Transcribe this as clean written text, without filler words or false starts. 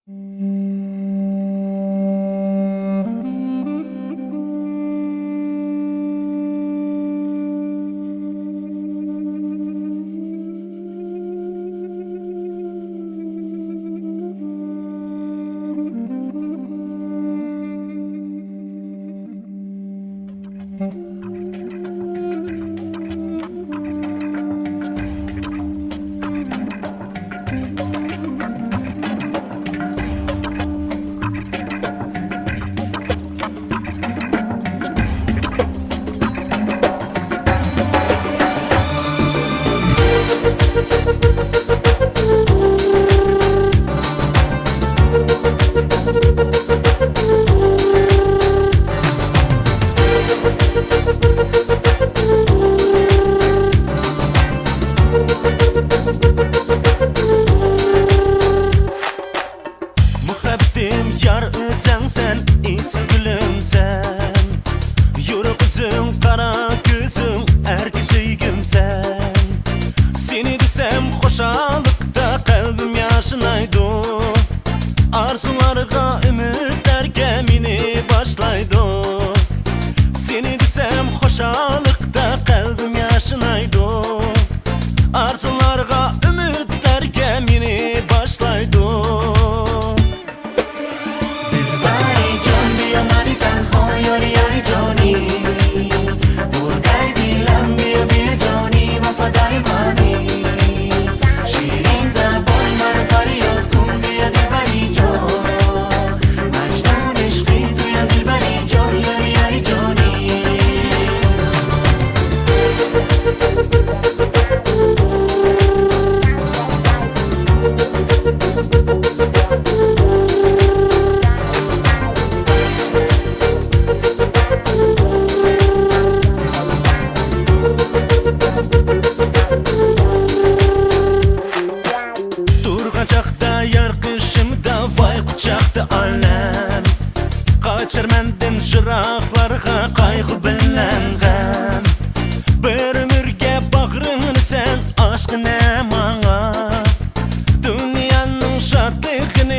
Muhabbetim yar sen iyisi gülüm sen. Yürü kızım kara gözüm erki söygüm sen. Seni desem hoşalıkta kalbim yaşınaydı. Arzularga ümitlerge meni başlaydı. Seni desem hoşalıkta kalbim yaşınaydı. Arzularga ümitlerge meni başlaydı. Durgacakta yar kışımda vay kucakta alem. Kaçır mendin şıraklarga kaygı bilen gam. Bir ömürge bağrını sen aşkın emana. Dünyanın şadlıkını